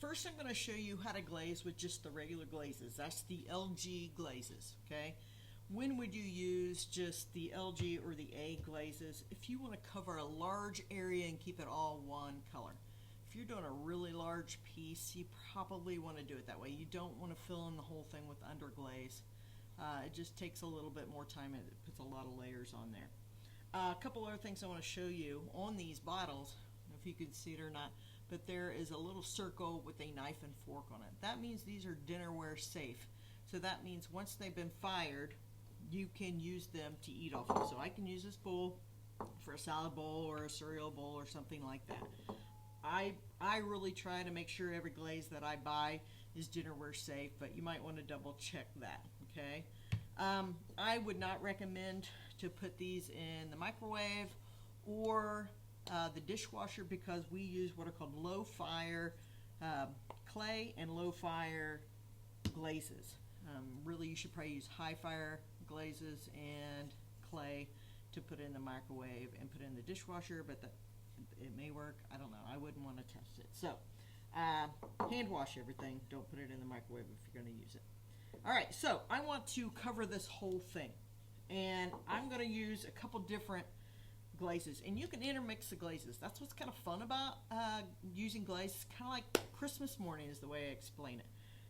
first I'm going to show you how to glaze with just the regular glazes. That's the LG glazes, okay? When would you use just the LG or the A glazes? If you want to cover a large area and keep it all one color. If you're doing a really large piece, you probably want to do it that way. You don't want to fill in the whole thing with underglaze. It just takes a little bit more time and it puts a lot of layers on there. A couple other things I want to show you on these bottles, I don't know if you can see it or not, but there is a little circle with a knife and fork on it. That means these are dinnerware safe. So that means once they've been fired, you can use them to eat off of. So I can use this bowl for a salad bowl or a cereal bowl or something like that. I really try to make sure every glaze that I buy is dinnerware safe, but you might want to double check that, okay? I would not recommend to put these in the microwave or the dishwasher because we use what are called low fire clay and low fire glazes. Really, you should probably use high fire glazes and clay to put in the microwave and put in the dishwasher, but it may work. I don't know. I wouldn't want to test it. So hand wash everything. Don't put it in the microwave if you're going to use it. All right, so I want to cover this whole thing, and I'm going to use a couple different glazes, and you can intermix the glazes. That's what's kind of fun about using glaze. Kind of like Christmas morning is the way I explain it.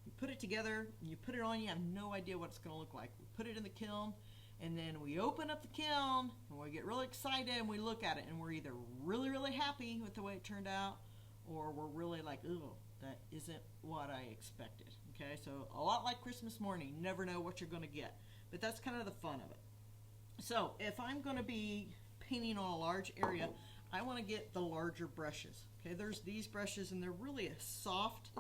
You put it together, you put it on, you have no idea what it's going to look like. We put it in the kiln, and then we open up the kiln, and we get really excited, and we look at it, and we're either really, really happy with the way it turned out, or we're really like, oh, that isn't what I expected. Okay, so a lot like Christmas morning, you never know what you're going to get, but that's kind of the fun of it. So if I'm going to be painting on a large area, I want to get the larger brushes. Okay, there's these brushes, and they're really a soft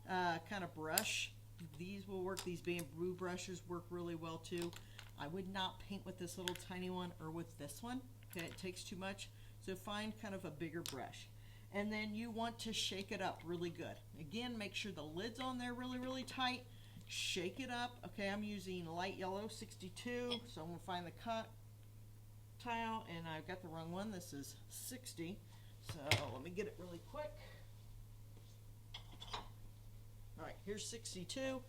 kind of brush. These will work. These bamboo brushes work really well too. I would not paint with this little tiny one or with this one. Okay, it takes too much. So find kind of a bigger brush. And then you want to shake it up really good. Again, make sure the lid's on there really, really tight. Shake it up. Okay, I'm using light yellow 62, so I'm going to find the cut tile, and I've got the wrong one. This is 60, so let me get it really quick. All right, here's 62.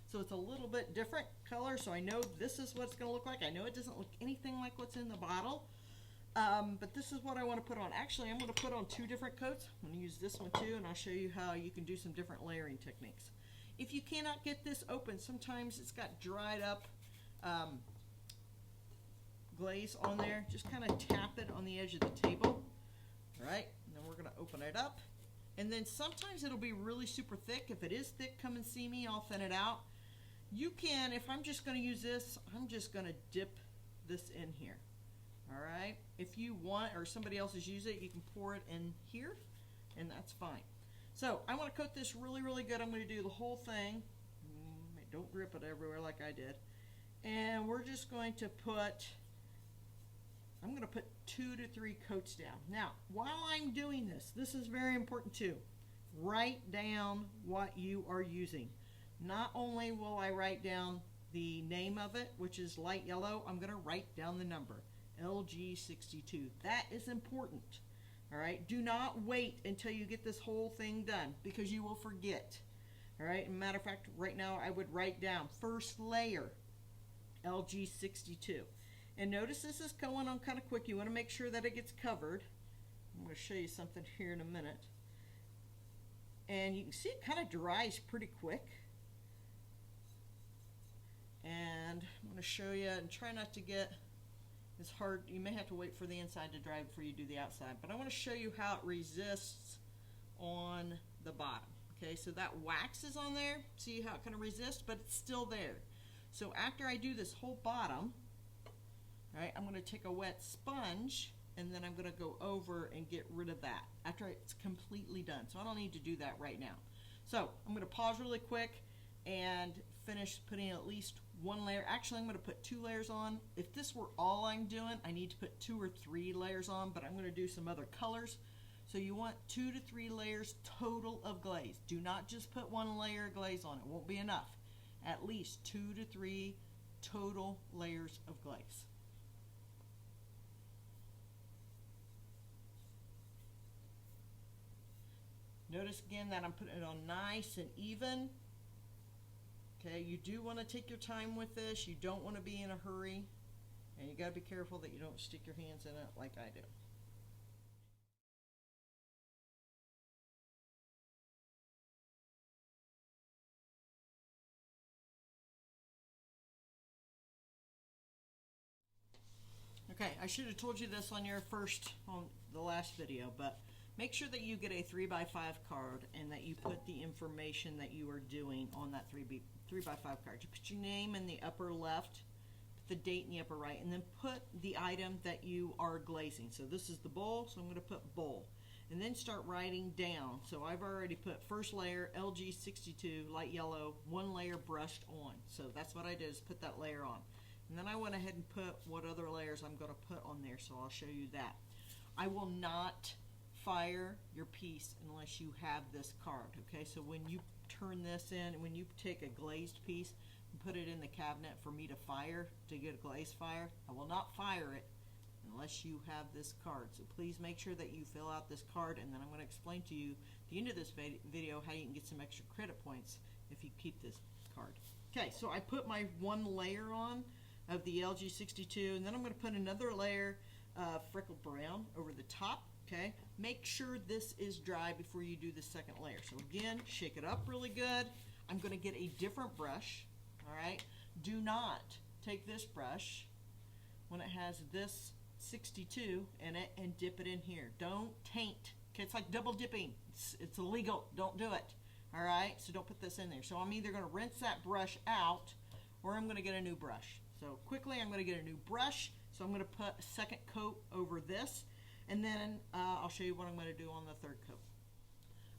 So it's a little bit different color, so I know this is what it's going to look like. I know it doesn't look anything like what's in the bottle, but this is what I want to put on. Actually, I'm going to put on two different coats. I'm going to use this one too, and I'll show you how you can do some different layering techniques. If you cannot get this open, sometimes it's got dried up glaze on there. Just kind of tap it on the edge of the table. All right, and then we're going to open it up. And then sometimes it'll be really super thick. If it is thick, come and see me. I'll thin it out. You can, if I'm just going to use this, I'm just going to dip this in here. All right. If you want, or somebody else has used it, you can pour it in here, and that's fine. So I want to coat this really, really good. I'm going to do the whole thing. Don't grip it everywhere like I did. And we're just going to put, I'm going to put 2 to 3 coats down. Now, while I'm doing this, this is very important too. Write down what you are using. Not only will I write down the name of it, which is light yellow, I'm going to write down the number, LG62. That is important. All right, do not wait until you get this whole thing done because you will forget. All right, matter of fact, right now I would write down first layer, LG62. And notice this is going on kind of quick. You want to make sure that it gets covered. I'm going to show you something here in a minute. And you can see it kind of dries pretty quick. And I'm going to show you, and try not to get as hard. You may have to wait for the inside to dry before you do the outside. But I want to show you how it resists on the bottom. Okay, so that wax is on there. See how it kind of resists, but it's still there. So after I do this whole bottom, all right, I'm going to take a wet sponge, and then I'm going to go over and get rid of that after it's completely done. So I don't need to do that right now. So I'm going to pause really quick and finish putting at least one layer. Actually, I'm going to put 2 layers on. If this were all I'm doing, I need to put 2 or 3 layers on, but I'm going to do some other colors. So you want 2 to 3 layers total of glaze. Do not just put 1 layer of glaze on. It won't be enough. At least 2 to 3 total layers of glaze. Notice again that I'm putting it on nice and even. Okay, you do want to take your time with this. You don't want to be in a hurry. And you got to be careful that you don't stick your hands in it like I do. Okay, I should have told you this on the last video, but make sure that you get a 3x5 card and that you put the information that you are doing on that 3x5 card. You put your name in the upper left, put the date in the upper right, and then put the item that you are glazing. So this is the bowl, so I'm going to put bowl. And then start writing down. So I've already put first layer, LG62, light yellow, 1 layer brushed on. So that's what I did, is put that layer on. And then I went ahead and put what other layers I'm going to put on there, so I'll show you that. I will not fire your piece unless you have this card, okay? So when you turn this in, when you take a glazed piece and put it in the cabinet for me to fire, to get a glaze fire, I will not fire it unless you have this card. So please make sure that you fill out this card, and then I'm going to explain to you at the end of this video how you can get some extra credit points if you keep this card. Okay, so I put my 1 layer on of the LG62, and then I'm going to put another layer of freckled brown over the top. Okay, make sure this is dry before you do the second layer. So again, shake it up really good. I'm going to get a different brush. All right, do not take this brush when it has this 62 in it and dip it in here. Don't taint. Okay, it's like double dipping. It's illegal. Don't do it. All right, so don't put this in there. So I'm either going to rinse that brush out or I'm going to get a new brush. So quickly, I'm going to get a new brush. So I'm going to put a second coat over this, and then I'll show you what I'm going to do on the third coat.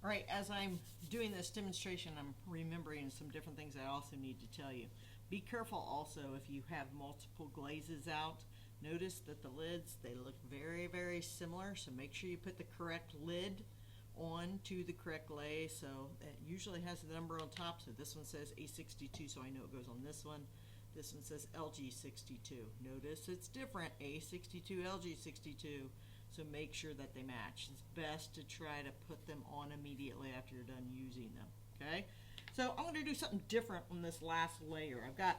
All right, as I'm doing this demonstration, I'm remembering some different things I also need to tell you. Be careful also if you have multiple glazes out. Notice that the lids, they look very, very similar, so make sure you put the correct lid on to the correct glaze. So it usually has the number on top, so this one says A62, so I know it goes on this one. This one says LG62. Notice it's different, A62, LG62. So make sure that they match. It's best to try to put them on immediately after you're done using them. Okay? So I'm going to do something different on this last layer. I've got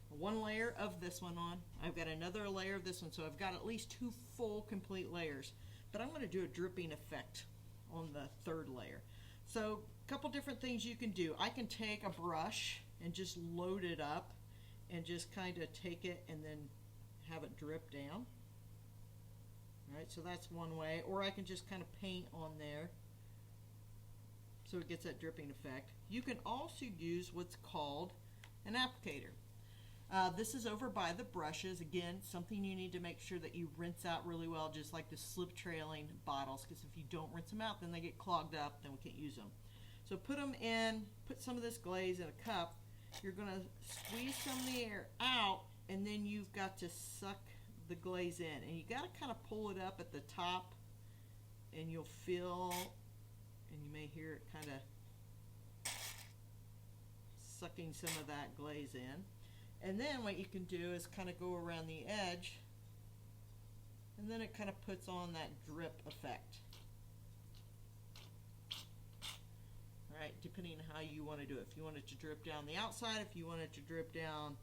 1 layer of this one on. I've got another layer of this one. So I've got at least 2 full complete layers. But I'm going to do a dripping effect on the third layer. So a couple different things you can do. I can take a brush and just load it up and just kind of take it and then have it drip down. All right, so that's one way. Or I can just kind of paint on there so it gets that dripping effect. You can also use what's called an applicator. This is over by the brushes. Again, something you need to make sure that you rinse out really well, just like the slip trailing bottles, because if you don't rinse them out, then they get clogged up, then we can't use them. So put them in, put some of this glaze in a cup. You're going to squeeze some of the air out, and then you've got to suck the glaze in. And you got to kind of pull it up at the top, and you'll feel, and you may hear it kind of sucking some of that glaze in. And then what you can do is kind of go around the edge, and then it kind of puts on that drip effect. Right, depending on how you want to do it. If you want it to drip down the outside, if you want it to drip down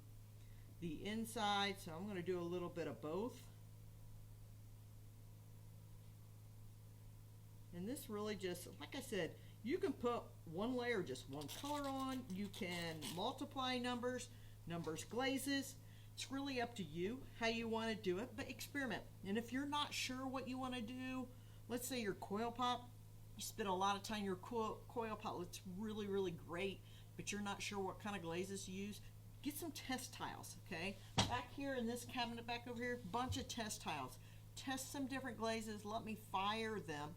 the inside. So I'm going to do a little bit of both. And this really just, like I said, you can put 1 layer, just 1 color on. You can multiply numbers, glazes. It's really up to you how you want to do it, but experiment. And if you're not sure what you want to do, let's say your coil pop, you spend a lot of time, your coil pot looks really, really great, but you're not sure what kind of glazes to use, get some test tiles, okay? Back here in this cabinet back over here, bunch of test tiles. Test some different glazes, let me fire them.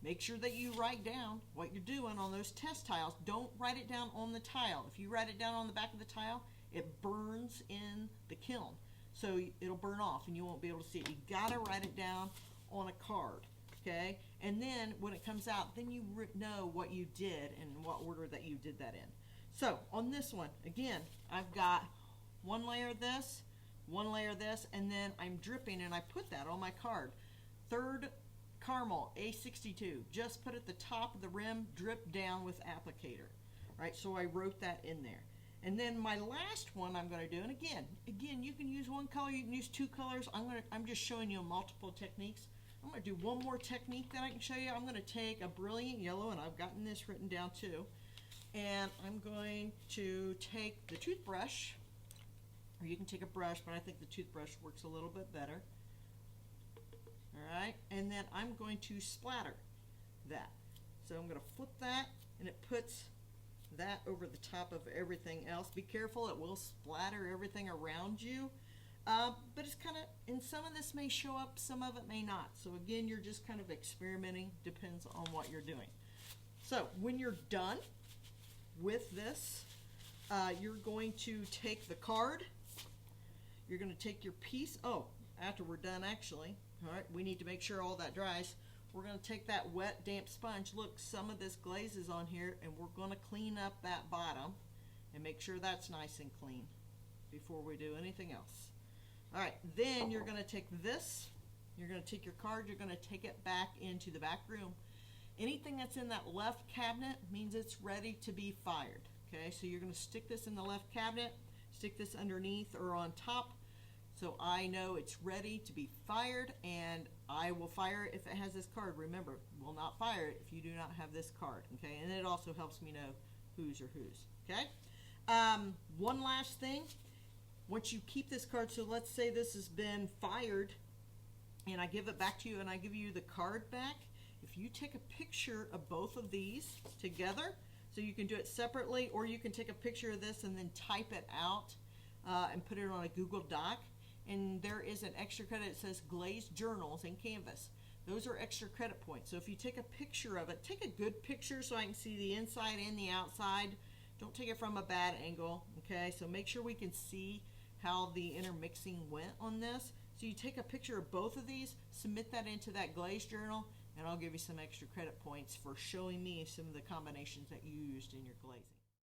Make sure that you write down what you're doing on those test tiles. Don't write it down on the tile. If you write it down on the back of the tile, it burns in the kiln. So it'll burn off and you won't be able to see it. You gotta write it down on a card. Okay, and then when it comes out, then you know what you did and what order that you did that in. So on this one, again, I've got 1 layer of this, 1 layer of this, and then I'm dripping, and I put that on my card. Third caramel A62, just put at the top of the rim, drip down with applicator. Right, so I wrote that in there. And then my last one I'm going to do, and again, you can use one color, you can use two colors. I'm just showing you multiple techniques. I'm going to do one more technique that I can show you. I'm going to take a brilliant yellow, and I've gotten this written down too. And I'm going to take the toothbrush, or you can take a brush, but I think the toothbrush works a little bit better. All right, and then I'm going to splatter that. So I'm going to flip that, and it puts that over the top of everything else. Be careful, it will splatter everything around you. But it's kind of, and some of this may show up, some of it may not. So again, you're just kind of experimenting, depends on what you're doing. So when you're done with this, you're going to take the card, you're going to take your piece, after we're done actually, all right, we need to make sure all that dries. We're going to take that wet, damp sponge. Look, some of this glaze is on here, and we're going to clean up that bottom and make sure that's nice and clean before we do anything else. All right, then you're going to take this, you're going to take your card, you're going to take it back into the back room. Anything that's in that left cabinet means it's ready to be fired. Okay, so you're going to stick this in the left cabinet, stick this underneath or on top, so I know it's ready to be fired, and I will fire it if it has this card. Remember, will not fire it if you do not have this card, okay? And it also helps me know whose or whose, okay? One last thing. Once you keep this card, so let's say this has been fired, and I give it back to you, and I give you the card back. If you take a picture of both of these together, so you can do it separately, or you can take a picture of this and then type it out and put it on a Google Doc. And there is an extra credit. It says glazed journals in Canvas. Those are extra credit points. So if you take a picture of it, take a good picture so I can see the inside and the outside. Don't take it from a bad angle, okay? So make sure we can see how the intermixing went on this. So you take a picture of both of these, submit that into that glazed journal, and I'll give you some extra credit points for showing me some of the combinations that you used in your glazing.